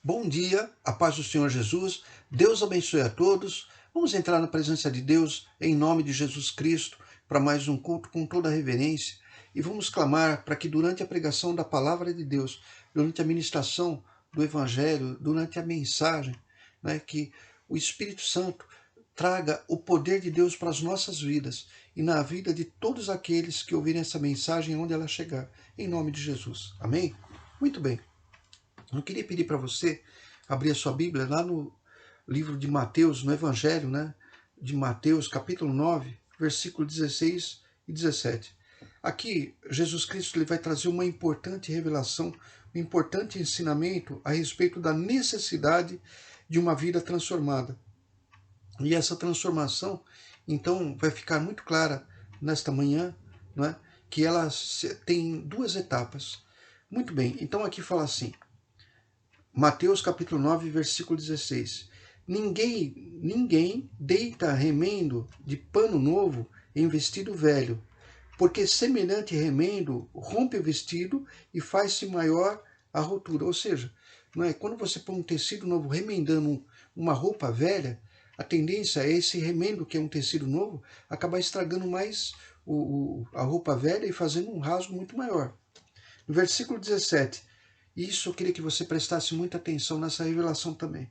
Bom dia, a paz do Senhor Jesus, Deus abençoe a todos. Vamos entrar na presença de Deus em nome de Jesus Cristo para mais um culto com toda a reverência e vamos clamar para que durante a pregação da palavra de Deus, durante a ministração do Evangelho, durante a mensagem, que o Espírito Santo traga o poder de Deus para as nossas vidas e na vida de todos aqueles que ouvirem essa mensagem onde ela chegar, em nome de Jesus. Amém? Muito bem. Eu queria pedir para você abrir a sua Bíblia lá no livro de Mateus, no Evangelho, de Mateus, capítulo 9, versículo 16 e 17. Aqui, Jesus Cristo ele vai trazer uma importante revelação, um importante ensinamento a respeito da necessidade de uma vida transformada. E essa transformação, então, vai ficar muito clara nesta manhã, que ela tem duas etapas. Muito bem, então aqui fala assim, Mateus capítulo 9, versículo 16. Ninguém deita remendo de pano novo em vestido velho, porque semelhante remendo rompe o vestido e faz-se maior a rotura. Ou seja, quando você põe um tecido novo remendando uma roupa velha, a tendência é esse remendo, que é um tecido novo, acabar estragando mais a roupa velha e fazendo um rasgo muito maior. No versículo 17, isso eu queria que você prestasse muita atenção nessa revelação também.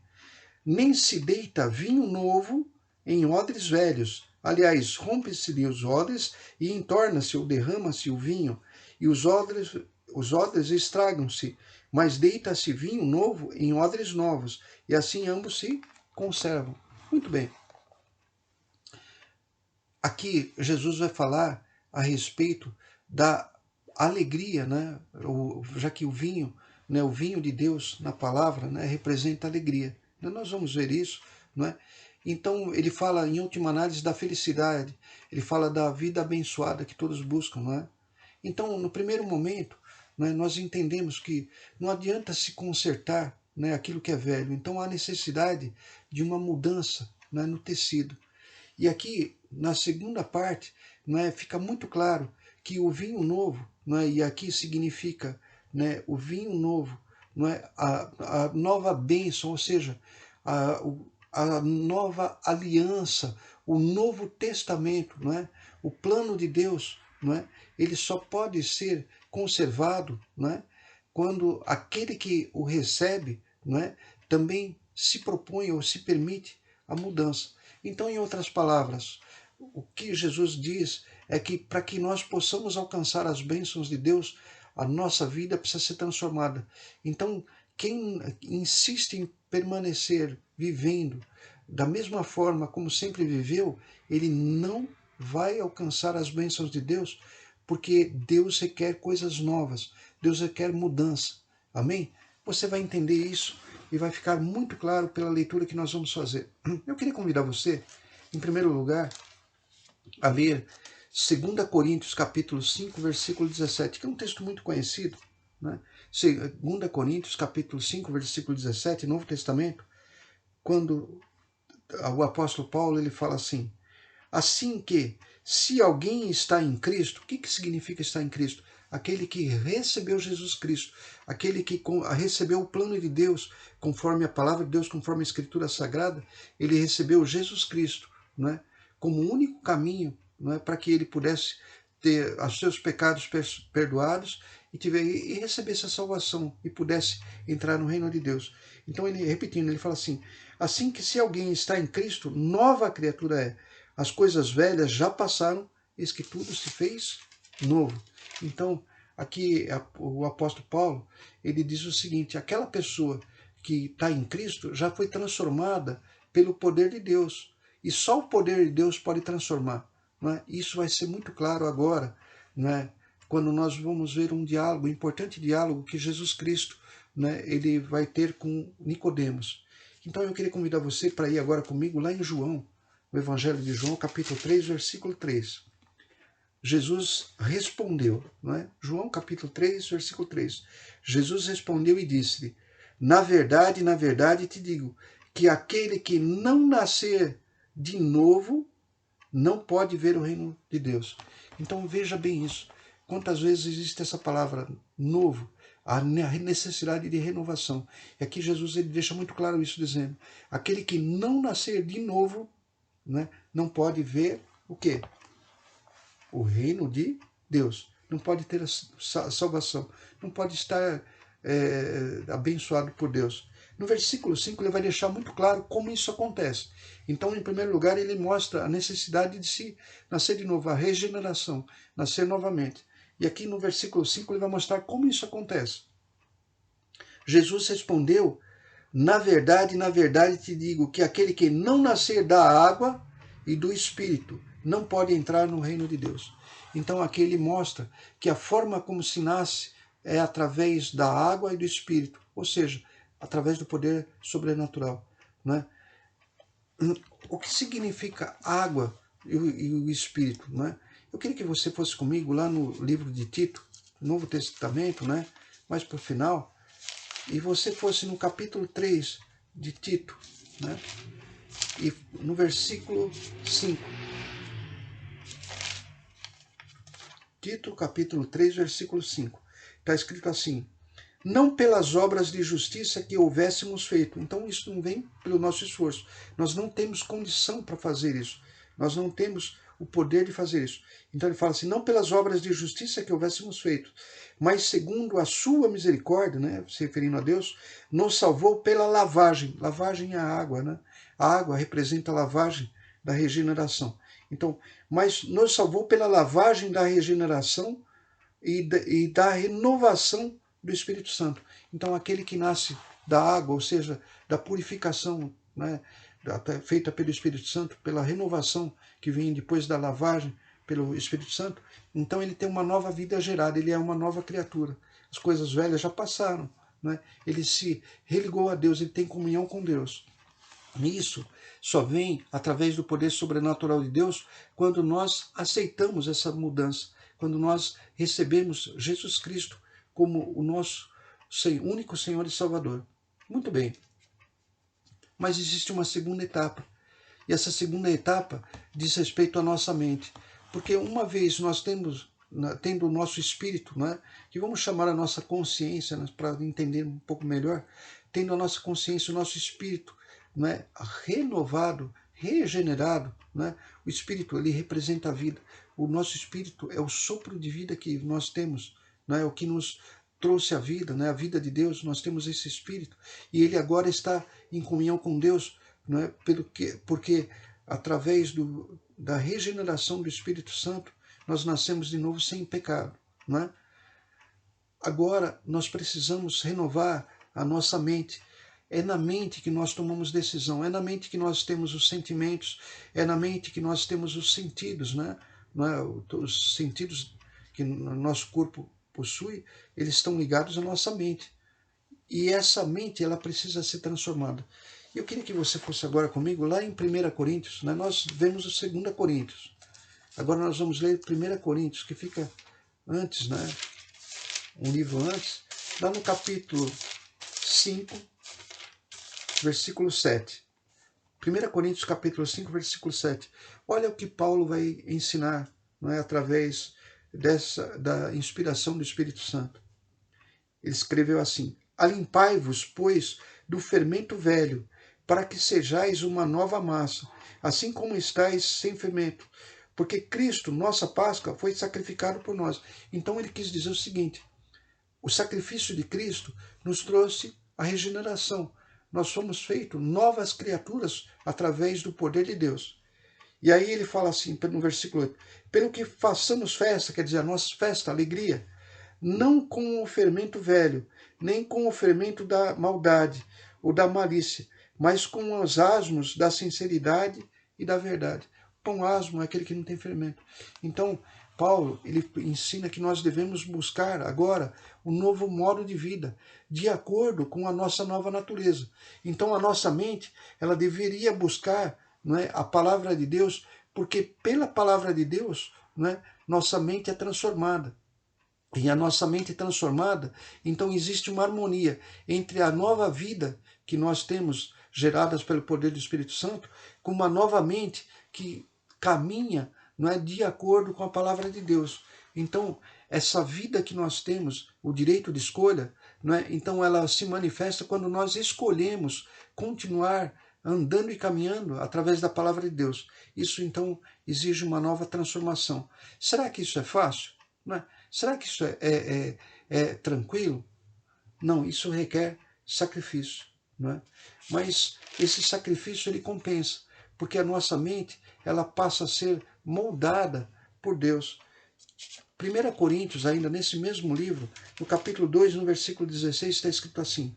Nem se deita vinho novo em odres velhos. Aliás, rompe-se-lhe os odres e entorna-se ou derrama-se o vinho, e os odres estragam-se, mas deita-se vinho novo em odres novos, e assim ambos se conservam. Muito bem. Aqui Jesus vai falar a respeito da alegria, já que o vinho de Deus na palavra, representa alegria. Nós vamos ver isso, Então ele fala em última análise da felicidade, ele fala da vida abençoada que todos buscam, Então no primeiro momento, nós entendemos que não adianta se consertar, aquilo que é velho. Então há necessidade de uma mudança, no tecido. E aqui, na segunda parte, fica muito claro que o vinho novo, e aqui significa o vinho novo, a nova bênção, ou seja, a nova aliança, o novo testamento, o plano de Deus, ele só pode ser conservado quando aquele que o recebe também se propõe ou se permite a mudança. Então, em outras palavras, o que Jesus diz é que para que nós possamos alcançar as bênçãos de Deus, a nossa vida precisa ser transformada. Então, quem insiste em permanecer vivendo da mesma forma como sempre viveu, ele não vai alcançar as bênçãos de Deus, porque Deus requer coisas novas, Deus requer mudança. Amém? Você vai entender isso e vai ficar muito claro pela leitura que nós vamos fazer. Eu queria convidar você, em primeiro lugar, a ler 2 Coríntios capítulo 5, versículo 17, que é um texto muito conhecido. 2 Coríntios capítulo 5, versículo 17, Novo Testamento, quando o apóstolo Paulo ele fala assim que, se alguém está em Cristo, o que significa estar em Cristo? Aquele que recebeu Jesus Cristo, aquele que recebeu o plano de Deus, conforme a palavra de Deus, conforme a Escritura Sagrada, ele recebeu Jesus Cristo, como o único caminho, para que ele pudesse ter os seus pecados perdoados e recebesse a salvação e pudesse entrar no reino de Deus. Então, ele repetindo, ele fala assim que se alguém está em Cristo, nova criatura é. As coisas velhas já passaram, eis que tudo se fez novo. Então, aqui o apóstolo Paulo, ele diz o seguinte, aquela pessoa que está em Cristo já foi transformada pelo poder de Deus. E só o poder de Deus pode transformar. Isso vai ser muito claro agora, quando nós vamos ver um importante diálogo que Jesus Cristo ele vai ter com Nicodemos. Então eu queria convidar você para ir agora comigo lá em João, o Evangelho de João, capítulo 3, versículo 3. Jesus respondeu, João capítulo 3, versículo 3. Jesus respondeu e disse-lhe, na verdade te digo, que aquele que não nascer de novo não pode ver o reino de Deus. Então veja bem isso. Quantas vezes existe essa palavra novo? a necessidade de renovação. E aqui Jesus ele deixa muito claro isso, dizendo: aquele que não nascer de novo, né, não pode ver o quê? O reino de Deus. Não pode ter a salvação. Não pode estar abençoado por Deus. No versículo 5 ele vai deixar muito claro como isso acontece. Então, em primeiro lugar, ele mostra a necessidade de se nascer de novo, a regeneração, nascer novamente. E aqui no versículo 5 ele vai mostrar como isso acontece. Jesus respondeu: na verdade te digo que aquele que não nascer da água e do Espírito não pode entrar no reino de Deus. Então aqui ele mostra que a forma como se nasce é através da água e do Espírito, ou seja, através do poder sobrenatural, né? O que significa água e o Espírito, né? Eu queria que você fosse comigo lá no livro de Tito, Novo Testamento, né? Mais para o final, e você fosse no capítulo 3 de Tito, né? E no versículo 5. Tito, capítulo 3, versículo 5. Está escrito assim: não pelas obras de justiça que houvéssemos feito. Então isso não vem pelo nosso esforço. Nós não temos condição para fazer isso. Nós não temos o poder de fazer isso. Então ele fala assim: não pelas obras de justiça que houvéssemos feito, mas segundo a sua misericórdia, né, se referindo a Deus, nos salvou pela lavagem. Lavagem é a água, né? A água representa a lavagem da regeneração. Então, mas nos salvou pela lavagem da regeneração e da renovação do Espírito Santo. Então, aquele que nasce da água, ou seja, da purificação, né, feita pelo Espírito Santo, pela renovação que vem depois da lavagem pelo Espírito Santo, então ele tem uma nova vida gerada, ele é uma nova criatura. As coisas velhas já passaram, né? Ele se religou a Deus, ele tem comunhão com Deus. Isso só vem através do poder sobrenatural de Deus quando nós aceitamos essa mudança, quando nós recebemos Jesus Cristo como o nosso único Senhor e Salvador. Muito bem. Mas existe uma segunda etapa. E essa segunda etapa diz respeito à nossa mente. Porque uma vez nós tendo o nosso espírito, né, que vamos chamar a nossa consciência, né, para entender um pouco melhor, tendo a nossa consciência, o nosso espírito, né, renovado, regenerado, né, o espírito ele representa a vida. O nosso espírito é o sopro de vida que nós temos, né, é o que nos trouxe a vida, né, a vida de Deus. Nós temos esse espírito e ele agora está em comunhão com Deus, né, porque através da regeneração do Espírito Santo nós nascemos de novo sem pecado, né? Agora nós precisamos renovar a nossa mente. É na mente que nós tomamos decisão, é na mente que nós temos os sentimentos, é na mente que nós temos os sentidos, né? Os sentidos que o nosso corpo possui, eles estão ligados à nossa mente. E essa mente, ela precisa ser transformada. Eu queria que você fosse agora comigo lá em 1 Coríntios, né? Nós vemos o 2 Coríntios. Agora nós vamos ler 1 Coríntios, que fica antes, né? Um livro antes, lá no capítulo 5, versículo 7. 1 Coríntios capítulo 5, versículo 7. Olha o que Paulo vai ensinar, não é, através da inspiração do Espírito Santo. Ele escreveu assim: alimpai-vos, pois, do fermento velho, para que sejais uma nova massa, assim como estáis sem fermento. Porque Cristo, nossa Páscoa, foi sacrificado por nós. Então ele quis dizer o seguinte: o sacrifício de Cristo nos trouxe a regeneração. Nós fomos feitos novas criaturas através do poder de Deus. E aí ele fala assim, no versículo 8, pelo que façamos festa, quer dizer, a nossa festa, alegria, não com o fermento velho, nem com o fermento da maldade ou da malícia, mas com os asmos da sinceridade e da verdade. Pão asmo é aquele que não tem fermento. Então, Paulo, ele ensina que nós devemos buscar agora um novo modo de vida, de acordo com a nossa nova natureza. Então, a nossa mente, ela deveria buscar, não é, a palavra de Deus, porque pela palavra de Deus, não é, nossa mente é transformada. E a nossa mente transformada, então existe uma harmonia entre a nova vida que nós temos, geradas pelo poder do Espírito Santo, com uma nova mente que caminha, não é, de acordo com a palavra de Deus. Então, essa vida que nós temos, o direito de escolha, não é? Então ela se manifesta quando nós escolhemos continuar andando e caminhando através da palavra de Deus. Isso então exige uma nova transformação. Será que isso é fácil? Não é? Será que isso é tranquilo? Não, isso requer sacrifício, não é? Mas esse sacrifício ele compensa, porque a nossa mente ela passa a ser moldada por Deus. 1 Coríntios, ainda nesse mesmo livro, no capítulo 2, no versículo 16, está escrito assim: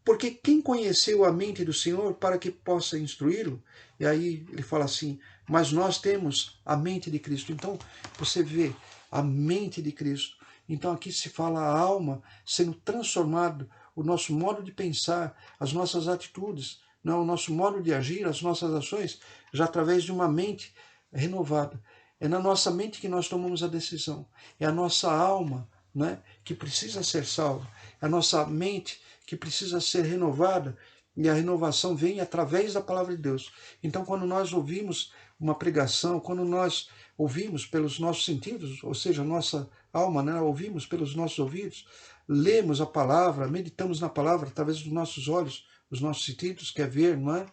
porque quem conheceu a mente do Senhor para que possa instruí-lo? E aí ele fala assim, mas nós temos a mente de Cristo. Então você vê a mente de Cristo. Então aqui se fala a alma sendo transformado, o nosso modo de pensar, as nossas atitudes, não, o nosso modo de agir, as nossas ações, já através de uma mente renovada. É na nossa mente que nós tomamos a decisão. É a nossa alma, né, que precisa ser salva. É a nossa mente que precisa ser renovada, e a renovação vem através da palavra de Deus. Então, quando nós ouvimos uma pregação, quando nós ouvimos pelos nossos sentidos, ou seja, a nossa alma, né, ouvimos pelos nossos ouvidos, lemos a palavra, meditamos na palavra através dos nossos olhos, dos nossos sentidos, quer ver, não é?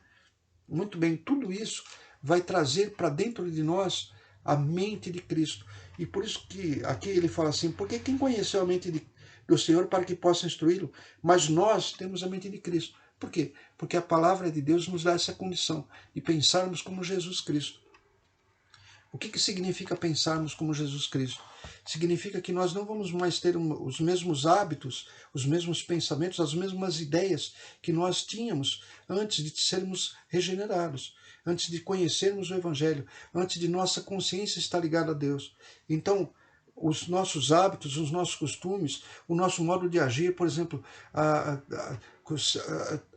Muito bem, tudo isso vai trazer para dentro de nós a mente de Cristo. E por isso que aqui ele fala assim, porque quem conheceu a mente do Senhor para que possa instruí-lo? Mas nós temos a mente de Cristo. Por quê? Porque a palavra de Deus nos dá essa condição de pensarmos como Jesus Cristo. O que significa pensarmos como Jesus Cristo? Significa que nós não vamos mais ter os mesmos hábitos, os mesmos pensamentos, as mesmas ideias que nós tínhamos antes de sermos regenerados, antes de conhecermos o Evangelho, antes de nossa consciência estar ligada a Deus. Então, os nossos hábitos, os nossos costumes, o nosso modo de agir, por exemplo,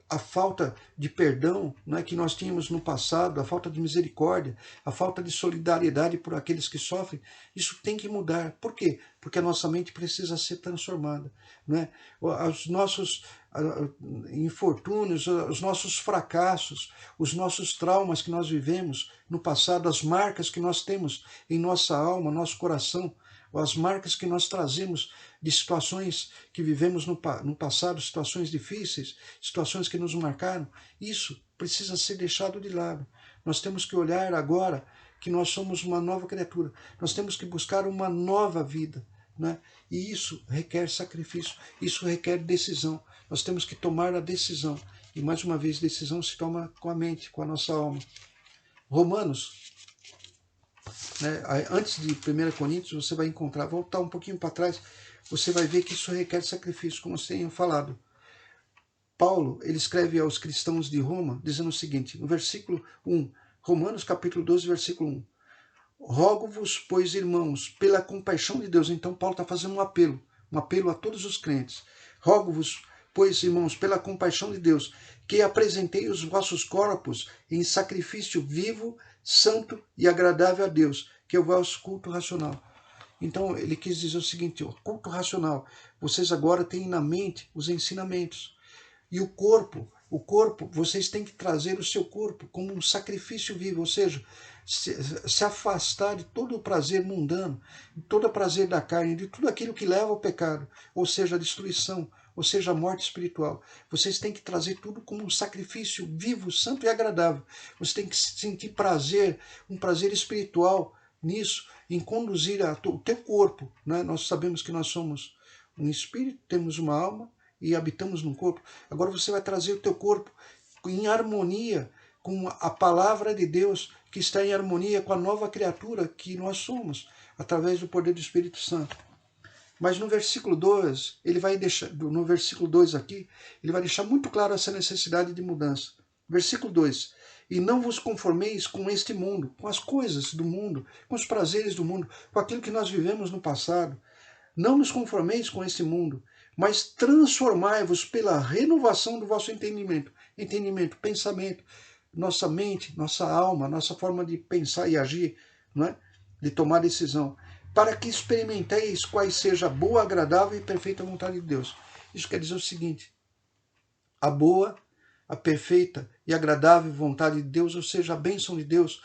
a falta de perdão, né, que nós tínhamos no passado, a falta de misericórdia, a falta de solidariedade por aqueles que sofrem, isso tem que mudar. Por quê? Porque a nossa mente precisa ser transformada. Né? Os nossos infortúnios, os nossos fracassos, os nossos traumas que nós vivemos no passado, as marcas que nós temos em nossa alma, nosso coração, as marcas que nós trazemos de situações que vivemos no passado, situações difíceis, situações que nos marcaram, isso precisa ser deixado de lado. Nós temos que olhar agora que nós somos uma nova criatura. Nós temos que buscar uma nova vida. Né? E isso requer sacrifício, isso requer decisão. Nós temos que tomar a decisão. E mais uma vez, decisão se toma com a mente, com a nossa alma. Romanos, né? Antes de 1 Coríntios, você vai encontrar, voltar um pouquinho para trás, você vai ver que isso requer sacrifício, como eu tenho falado. Paulo, ele escreve aos cristãos de Roma, dizendo o seguinte, no versículo 1, Romanos capítulo 12, versículo 1. Rogo-vos, pois, irmãos, pela compaixão de Deus. Então Paulo está fazendo um apelo a todos os crentes. Rogo-vos, pois, irmãos, pela compaixão de Deus, que apresentei os vossos corpos em sacrifício vivo, santo e agradável a Deus, que é o vosso culto racional. Então ele quis dizer o seguinte, o culto racional, vocês agora têm na mente os ensinamentos. E o corpo, vocês têm que trazer o seu corpo como um sacrifício vivo, ou seja, se afastar de todo o prazer mundano, de todo o prazer da carne, de tudo aquilo que leva ao pecado, ou seja, a destruição, ou seja, a morte espiritual. Vocês têm que trazer tudo como um sacrifício vivo, santo e agradável. Você tem que sentir prazer, um prazer espiritual nisso, em conduzir o teu corpo. Né? Nós sabemos que nós somos um espírito, temos uma alma e habitamos num corpo. Agora você vai trazer o teu corpo em harmonia com a palavra de Deus, que está em harmonia com a nova criatura que nós somos, através do poder do Espírito Santo. Mas no versículo 2, ele vai deixar, no versículo 2 aqui, ele vai deixar muito claro essa necessidade de mudança. Versículo 2. E não vos conformeis com este mundo, com as coisas do mundo, com os prazeres do mundo, com aquilo que nós vivemos no passado. Não nos conformeis com este mundo, mas transformai-vos pela renovação do vosso entendimento. Entendimento, pensamento, nossa mente, nossa alma, nossa forma de pensar e agir, não é? De tomar decisão, para que experimenteis quais seja a boa, agradável e perfeita vontade de Deus. Isso quer dizer o seguinte, a boa, a perfeita e agradável vontade de Deus, ou seja, a bênção de Deus,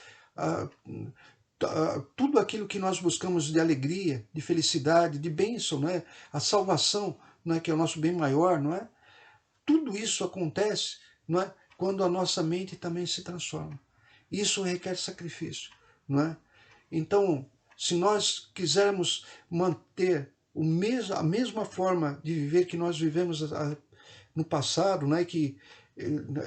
tudo aquilo que nós buscamos de alegria, de felicidade, de bênção, não é? A salvação, não é, que é o nosso bem maior, não é? Tudo isso acontece, não é, quando a nossa mente também se transforma. Isso requer sacrifício, não é? Então, se nós quisermos manter a mesma forma de viver que nós vivemos no passado, né, que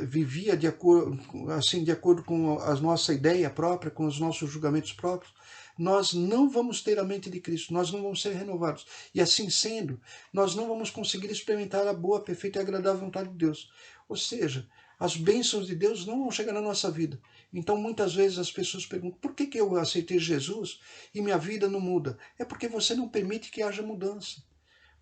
vivia de acordo com a nossa ideia própria, com os nossos julgamentos próprios, nós não vamos ter a mente de Cristo, nós não vamos ser renovados. E assim sendo, nós não vamos conseguir experimentar a boa, perfeita e agradável vontade de Deus. Ou seja, as bênçãos de Deus não vão chegar na nossa vida. Então, muitas vezes as pessoas perguntam, por que eu aceitei Jesus e minha vida não muda? É porque você não permite que haja mudança.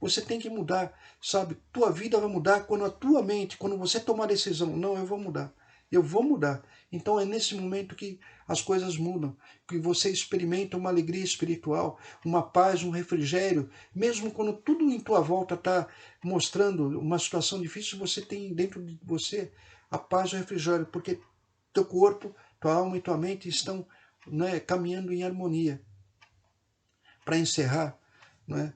Você tem que mudar, sabe? Tua vida vai mudar quando a tua mente, quando você tomar a decisão, não, eu vou mudar. Eu vou mudar. Então é nesse momento que as coisas mudam, que você experimenta uma alegria espiritual, uma paz, um refrigério, mesmo quando tudo em tua volta está mostrando uma situação difícil, você tem dentro de você a paz e o refrigério, porque teu corpo, tua alma e tua mente estão, né, caminhando em harmonia. Para encerrar, né,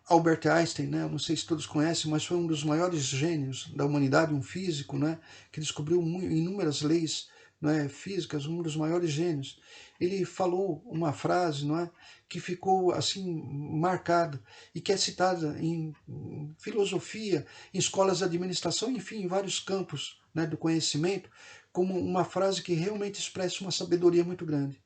Albert Einstein, né, não sei se todos conhecem, mas foi um dos maiores gênios da humanidade, um físico, né, que descobriu inúmeras leis, né, físicas, um dos maiores gênios. Ele falou uma frase, não é, que ficou assim marcada e que é citada em filosofia, em escolas de administração, enfim, em vários campos, né, do conhecimento, como uma frase que realmente expressa uma sabedoria muito grande.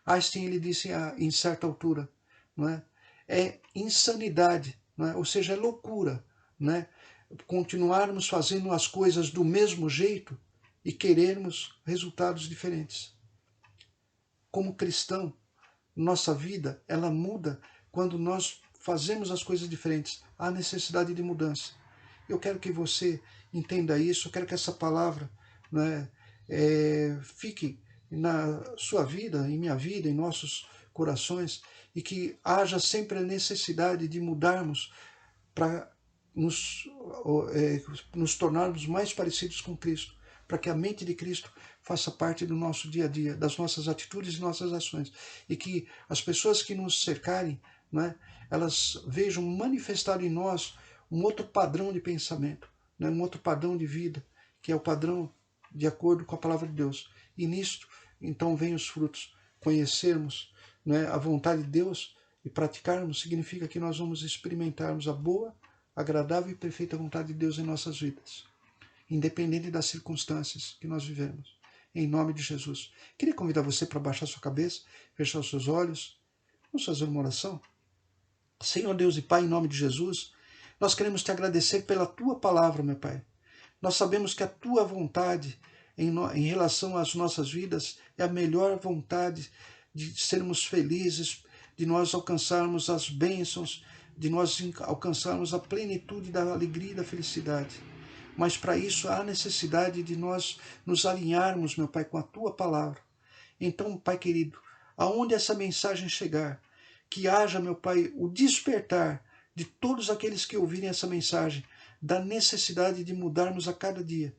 Einstein, ele disse em certa altura, não é insanidade, não é? Ou seja, é loucura, né? Continuarmos fazendo as coisas do mesmo jeito e querermos resultados diferentes. Como cristão, nossa vida ela muda quando nós fazemos as coisas diferentes. Há necessidade de mudança. Eu quero que você entenda isso, eu quero que essa palavra, né, fique na sua vida, em minha vida, em nossos corações, e que haja sempre a necessidade de mudarmos para nos tornarmos mais parecidos com Cristo, para que a mente de Cristo faça parte do nosso dia a dia, das nossas atitudes e nossas ações, e que as pessoas que nos cercarem, né, elas vejam manifestado em nós um outro padrão de pensamento, né, um outro padrão de vida, que é o padrão de acordo com a palavra de Deus. E nisto, então, vem os frutos. Conhecermos, né, a vontade de Deus e praticarmos significa que nós vamos experimentarmos a boa, agradável e perfeita vontade de Deus em nossas vidas, independente das circunstâncias que nós vivemos. Em nome de Jesus. Queria convidar você para baixar sua cabeça, fechar os seus olhos. Vamos fazer uma oração? Senhor Deus e Pai, em nome de Jesus, nós queremos te agradecer pela tua palavra, meu Pai. Nós sabemos que a tua vontade em relação às nossas vidas é a melhor vontade de sermos felizes, de nós alcançarmos as bênçãos, de nós alcançarmos a plenitude da alegria e da felicidade. Mas para isso há necessidade de nós nos alinharmos, meu Pai, com a tua palavra. Então, Pai querido, aonde essa mensagem chegar, que haja, meu Pai, o despertar de todos aqueles que ouvirem essa mensagem, da necessidade de mudarmos a cada dia,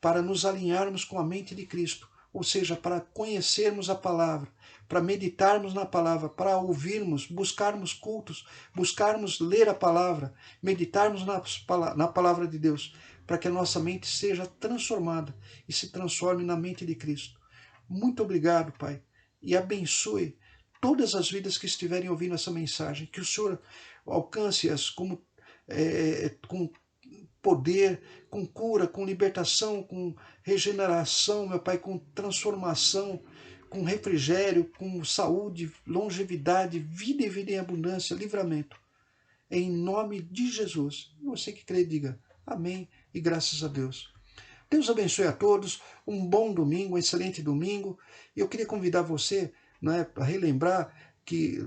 para nos alinharmos com a mente de Cristo, ou seja, para conhecermos a palavra, para meditarmos na palavra, para ouvirmos, buscarmos cultos, buscarmos ler a palavra, meditarmos na palavra de Deus, para que a nossa mente seja transformada e se transforme na mente de Cristo. Muito obrigado, Pai, e abençoe todas as vidas que estiverem ouvindo essa mensagem, que o Senhor alcance-as com poder, com cura, com libertação, com regeneração, meu Pai, com transformação, com refrigério, com saúde, longevidade, vida e vida em abundância, livramento. Em nome de Jesus. Você que crê, diga amém e graças a Deus. Deus abençoe a todos, um bom domingo, um excelente domingo. Eu queria convidar você, né, para relembrar que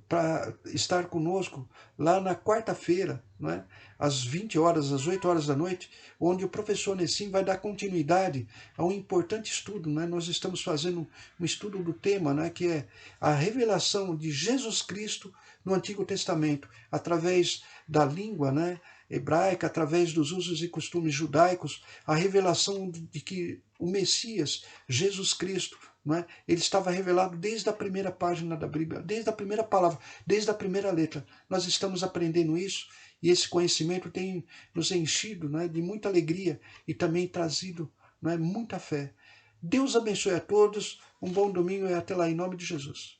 para estar conosco lá na quarta-feira, né, às 20 horas, às 8 horas da noite, onde o professor Nessim vai dar continuidade a um importante estudo. Né? Nós estamos fazendo um estudo do tema, né, que é a revelação de Jesus Cristo no Antigo Testamento, através da língua, né, hebraica, através dos usos e costumes judaicos, a revelação de que o Messias, Jesus Cristo, não é? Ele estava revelado desde a primeira página da Bíblia, desde a primeira palavra, desde a primeira letra. Nós estamos aprendendo isso e esse conhecimento tem nos enchido, não é, de muita alegria e também trazido, não é, muita fé. Deus abençoe a todos, um bom domingo e até lá em nome de Jesus.